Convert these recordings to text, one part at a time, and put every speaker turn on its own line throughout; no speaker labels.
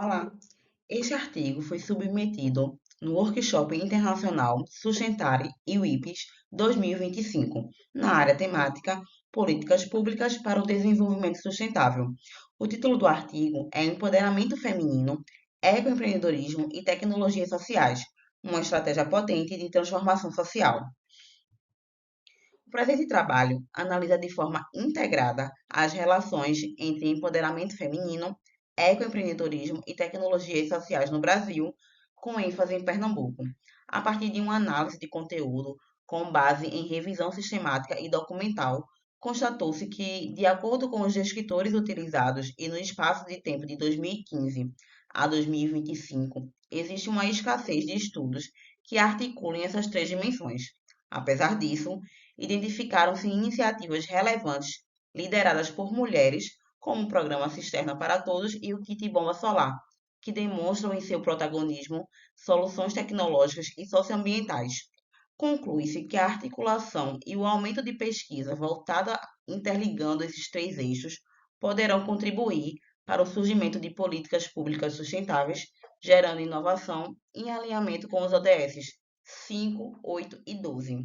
Olá, este artigo foi submetido no Workshop Internacional Sustentare e WIPES 2025, na área temática Políticas Públicas para o Desenvolvimento Sustentável. O título do artigo é Empoderamento Feminino, Ecoempreendedorismo e Tecnologias Sociais, uma estratégia potente de transformação social. O presente trabalho analisa de forma integrada as relações entre empoderamento feminino, ecoempreendedorismo e tecnologias sociais no Brasil, com ênfase em Pernambuco, a partir de uma análise de conteúdo com base em revisão sistemática e documental. Constatou-se que, de acordo com os descritores utilizados e no espaço de tempo de 2015 a 2025, existe uma escassez de estudos que articulem essas três dimensões. Apesar disso, identificaram-se iniciativas relevantes lideradas por mulheres, como o Programa Cisterna para Todos e o Kit Bomba Solar, que demonstram em seu protagonismo soluções tecnológicas e socioambientais. Conclui-se que a articulação e o aumento de pesquisa voltada interligando esses três eixos poderão contribuir para o surgimento de políticas públicas sustentáveis, gerando inovação em alinhamento com os ODS 5, 8 e 12.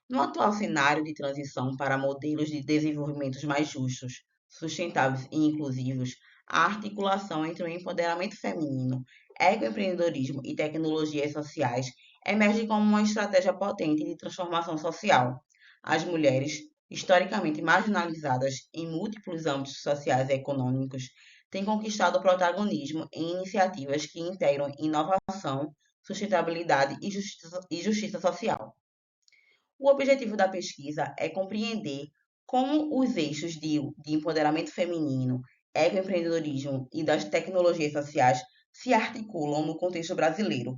No atual cenário de transição para modelos de desenvolvimento mais justos, sustentáveis e inclusivos, a articulação entre o empoderamento feminino, ecoempreendedorismo e tecnologias sociais emerge como uma estratégia potente de transformação social. As mulheres, historicamente marginalizadas em múltiplos âmbitos sociais e econômicos, têm conquistado protagonismo em iniciativas que integram inovação, sustentabilidade e justiça social. O objetivo da pesquisa é compreender como os eixos de empoderamento feminino, ecoempreendedorismo e das tecnologias sociais se articulam no contexto brasileiro,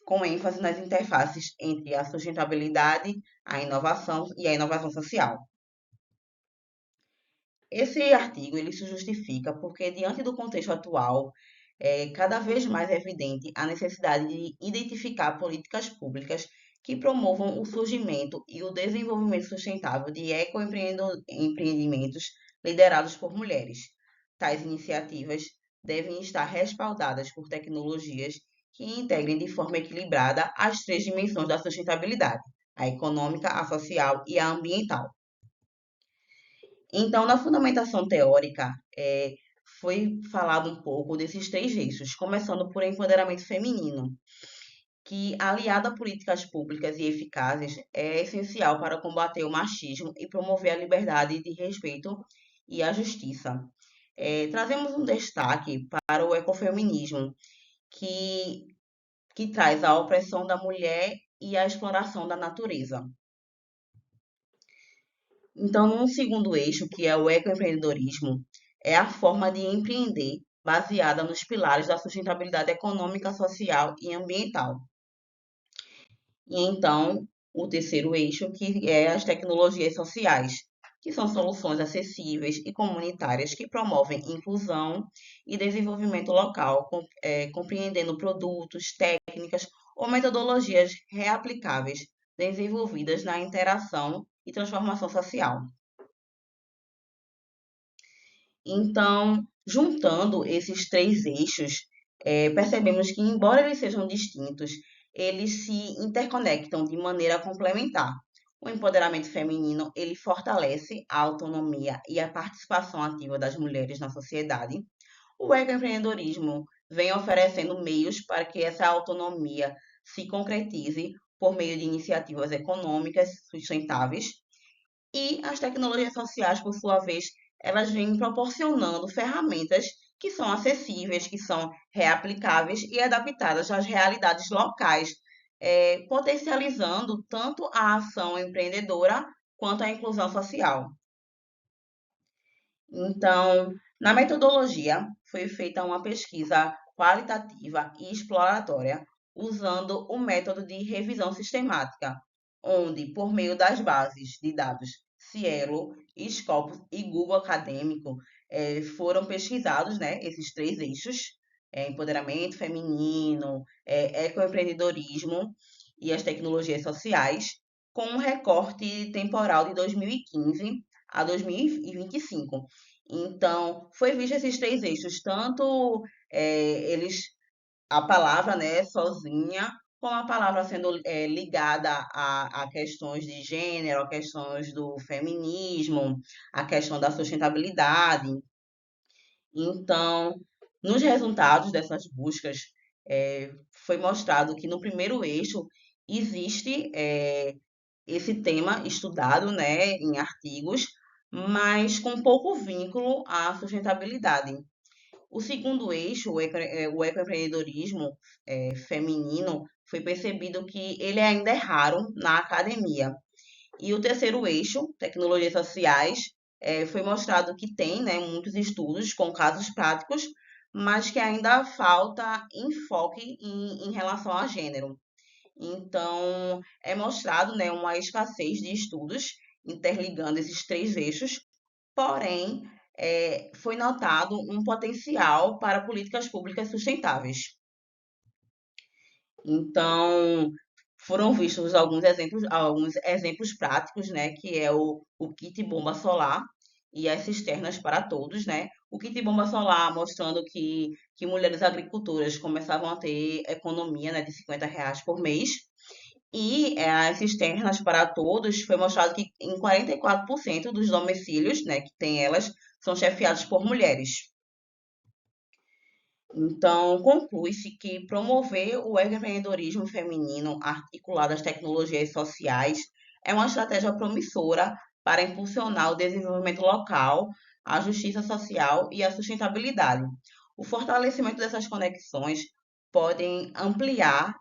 com ênfase nas interfaces entre a sustentabilidade, a inovação e a inovação social. Esse artigo ele se justifica porque, diante do contexto atual, é cada vez mais evidente a necessidade de identificar políticas públicas que promovam o surgimento e o desenvolvimento sustentável de ecoempreendimentos liderados por mulheres. Tais iniciativas devem estar respaldadas por tecnologias que integrem de forma equilibrada as três dimensões da sustentabilidade: a econômica, a social e a ambiental. Então, na fundamentação teórica, foi falado um pouco desses três eixos, começando por empoderamento feminino, que, aliado a políticas públicas e eficazes, é essencial para combater o machismo e promover a liberdade de respeito e a justiça. Trazemos um destaque para o ecofeminismo, que, que traz a opressão da mulher e a exploração da natureza. Então, num segundo eixo, que é o ecoempreendedorismo, é a forma de empreender baseada nos pilares da sustentabilidade econômica, social e ambiental. E então, o terceiro eixo, que é as tecnologias sociais, que são soluções acessíveis e comunitárias que promovem inclusão e desenvolvimento local, compreendendo produtos, técnicas ou metodologias reaplicáveis desenvolvidas na interação e transformação social. Então, juntando esses três eixos, percebemos que, embora eles sejam distintos, eles se interconectam de maneira complementar. O empoderamento feminino, ele fortalece a autonomia e a participação ativa das mulheres na sociedade. O ecoempreendedorismo vem oferecendo meios para que essa autonomia se concretize por meio de iniciativas econômicas sustentáveis. E as tecnologias sociais, por sua vez, elas vêm proporcionando ferramentas que são acessíveis, que são reaplicáveis e adaptadas às realidades locais, potencializando tanto a ação empreendedora quanto a inclusão social. Então, na metodologia, foi feita uma pesquisa qualitativa e exploratória usando o método de revisão sistemática, onde, por meio das bases de dados Cielo, Scopus e Google Acadêmico, foram pesquisados, né, esses três eixos, empoderamento feminino, ecoempreendedorismo e as tecnologias sociais, com um recorte temporal de 2015 a 2025. Então, foi visto esses três eixos, tanto eles a palavra, né, sozinha, com a palavra sendo ligada a questões de gênero, a questões do feminismo, a questão da sustentabilidade. Então, nos resultados dessas buscas, foi mostrado que no primeiro eixo existe esse tema estudado, né, em artigos, mas com pouco vínculo à sustentabilidade. O segundo eixo, o ecoempreendedorismo feminino, foi percebido que ele ainda é raro na academia. E o terceiro eixo, tecnologias sociais, foi mostrado que tem, né, muitos estudos com casos práticos, mas que ainda falta enfoque em relação a gênero. Então, é mostrado, né, uma escassez de estudos interligando esses três eixos. Porém, foi notado um potencial para políticas públicas sustentáveis. Então, foram vistos alguns exemplos práticos, né, que é o kit bomba solar e as cisternas para todos, né? O kit bomba solar mostrando que mulheres agricultoras começavam a ter economia, né, de R$ 50 por mês. E as cisternas para todos foi mostrado que em 44% dos domicílios, né, que tem elas, são chefiados por mulheres. Então, conclui-se que promover o empreendedorismo feminino articulado às tecnologias sociais é uma estratégia promissora para impulsionar o desenvolvimento local, a justiça social e a sustentabilidade. O fortalecimento dessas conexões podem ampliar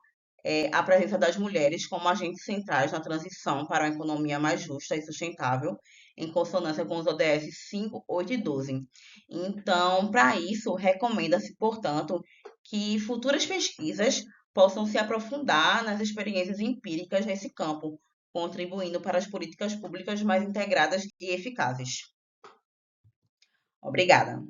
a presença das mulheres como agentes centrais na transição para uma economia mais justa e sustentável, em consonância com os ODS 5, 8 e 12. Então, para isso, recomenda-se, portanto, que futuras pesquisas possam se aprofundar nas experiências empíricas nesse campo, contribuindo para as políticas públicas mais integradas e eficazes. Obrigada.